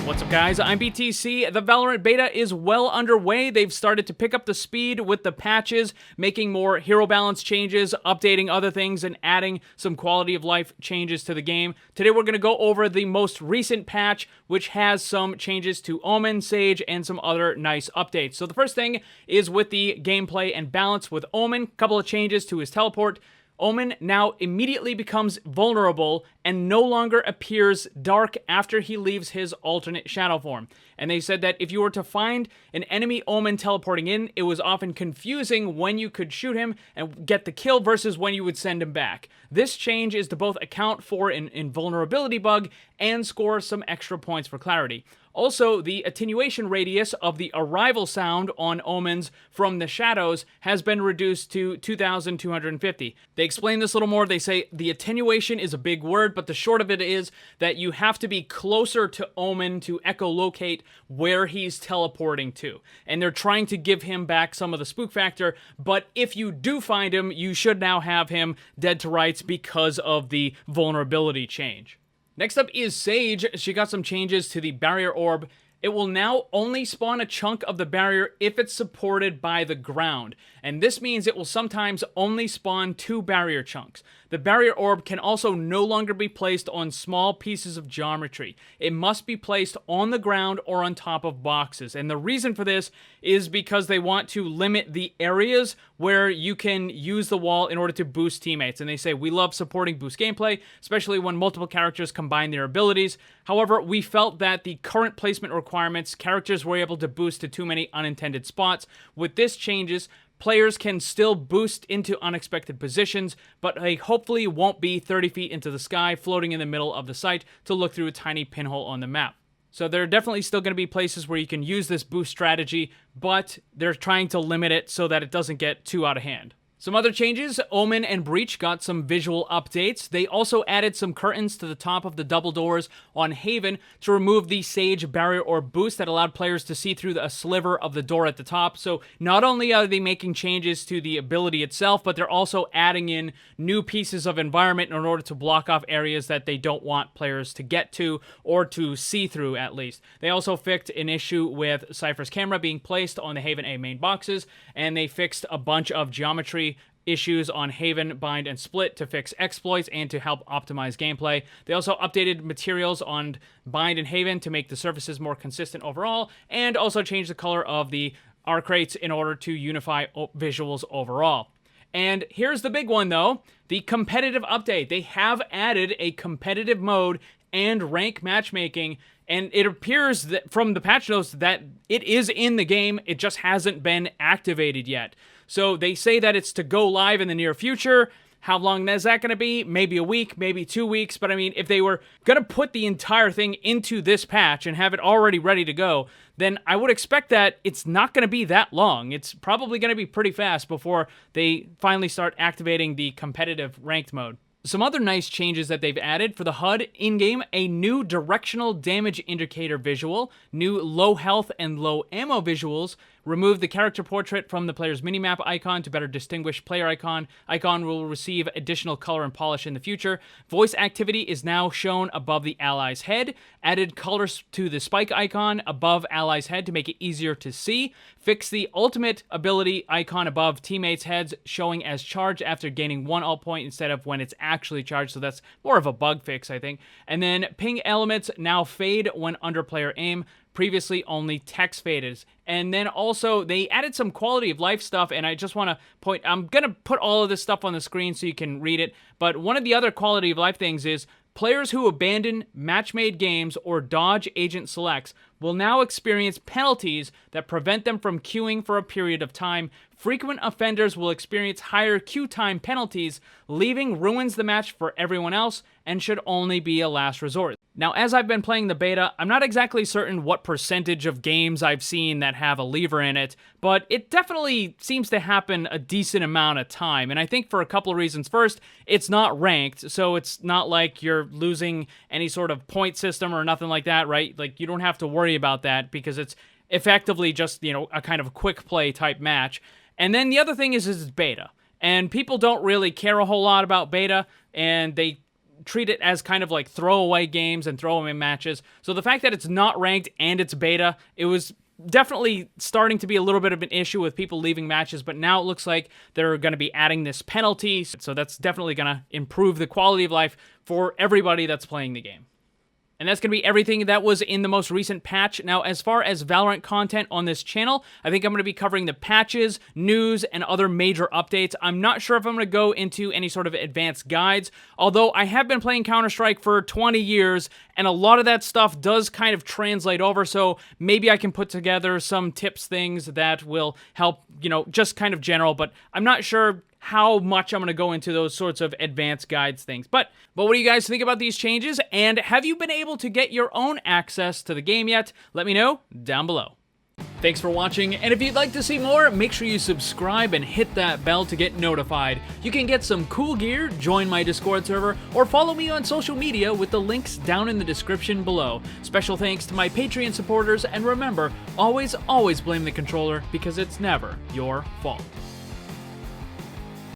What's up, guys? I'm BTC. The Valorant beta is well underway. They've started to pick up the speed with the patches, making more hero balance changes, updating other things, and adding some quality of life changes to the game. Today, we're going to go over the most recent patch, which has some changes to Omen, Sage, and some other nice updates. So the first thing is with the gameplay and balance with Omen. A couple of changes to his teleport. Omen now immediately becomes vulnerable and no longer appears dark after he leaves his alternate shadow form. And they said that if you were to find an enemy Omen teleporting in, it was often confusing when you could shoot him and get the kill versus when you would send him back. This change is to both account for an invulnerability bug and score some extra points for clarity. Also, the attenuation radius of the arrival sound on Omens from the shadows has been reduced to 2,250. They explain this a little more. They say the attenuation is a big word, but the short of it is that you have to be closer to Omen to echolocate where he's teleporting to. And they're trying to give him back some of the spook factor, but if you do find him, you should now have him dead to rights because of the vulnerability change. Next up is Sage. She got some changes to the barrier orb. It will now only spawn a chunk of the barrier if it's supported by the ground. And this means it will sometimes only spawn 2 barrier chunks. The barrier orb can also no longer be placed on small pieces of geometry. It must be placed on the ground or on top of boxes. And the reason for this is because they want to limit the areas where you can use the wall in order to boost teammates. And they say, we love supporting boost gameplay, especially when multiple characters combine their abilities. However, we felt that the current placement requirements, characters were able to boost to too many unintended spots. With this changes, players can still boost into unexpected positions, but they hopefully won't be 30 feet into the sky, floating in the middle of the site to look through a tiny pinhole on the map. So there are definitely still going to be places where you can use this boost strategy, but they're trying to limit it so that it doesn't get too out of hand. Some other changes, Omen and Breach got some visual updates. They also added some curtains to the top of the double doors on Haven to remove the Sage barrier or boost that allowed players to see through a sliver of the door at the top. So not only are they making changes to the ability itself, but they're also adding in new pieces of environment in order to block off areas that they don't want players to get to or to see through at least. They also fixed an issue with Cypher's camera being placed on the Haven A main boxes, and they fixed a bunch of geometry issues on Haven, Bind, and Split to fix exploits and to help optimize gameplay. They also updated materials on Bind and Haven to make the surfaces more consistent overall, and also changed the color of the arc rates in order to unify visuals overall. And here's the big one, though, the competitive update. They have added a competitive mode and rank matchmaking, and it appears that from the patch notes that it is in the game, it just hasn't been activated yet. So they say that it's to go live in the near future. How long is that going to be? Maybe a week, maybe 2 weeks. But I mean, if they were going to put the entire thing into this patch and have it already ready to go, then I would expect that it's not going to be that long. It's probably going to be pretty fast before they finally start activating the competitive ranked mode. Some other nice changes that they've added for the HUD in-game, a new directional damage indicator visual, new low health and low ammo visuals, remove the character portrait from the player's minimap icon to better distinguish player icon. Icon will receive additional color and polish in the future. Voice activity is now shown above the ally's head. Added colors to the spike icon above ally's head to make it easier to see. Fix the ultimate ability icon above teammates' heads, showing as charged after gaining 1 ult point instead of when it's actually charged, so that's more of a bug fix, I think. And then ping elements now fade when under player aim. Previously, only text faded. And then also, they added some quality of life stuff, and I just want to point, I'm going to put all of this stuff on the screen so you can read it, but one of the other quality of life things is players who abandon match-made games or dodge agent selects will now experience penalties that prevent them from queuing for a period of time. Frequent offenders will experience higher queue time penalties. Leaving ruins the match for everyone else and should only be a last resort. Now, as I've been playing the beta, I'm not exactly certain what percentage of games I've seen that have a lever in it, but it definitely seems to happen a decent amount of time, and I think for a couple of reasons. First, it's not ranked, so it's not like you're losing any sort of point system or nothing like that, right? Like, you don't have to worry about that because it's effectively just, you know, a kind of quick play type match. And then the other thing is it's beta, and people don't really care a whole lot about beta, and they treat it as kind of like throwaway games and throwaway matches. So the fact that it's not ranked and it's beta, it was definitely starting to be a little bit of an issue with people leaving matches, but now it looks like they're going to be adding this penalty, so that's definitely going to improve the quality of life for everybody that's playing the game. And that's going to be everything that was in the most recent patch. Now, as far as Valorant content on this channel, I think I'm going to be covering the patches, news, and other major updates. I'm not sure if I'm going to go into any sort of advanced guides, although I have been playing Counter-Strike for 20 years, and a lot of that stuff does kind of translate over, so maybe I can put together some tips, things that will help, you know, just kind of general, but I'm not sure how much I'm going to go into those sorts of advanced guides things. But what do you guys think about these changes? And have you been able to get your own access to the game yet? Let me know down below. Thanks for watching, and if you'd like to see more, make sure you subscribe and hit that bell to get notified. You can get some cool gear, join my Discord server, or follow me on social media with the links down in the description below. Special thanks to my Patreon supporters, and remember, always blame the controller because it's never your fault.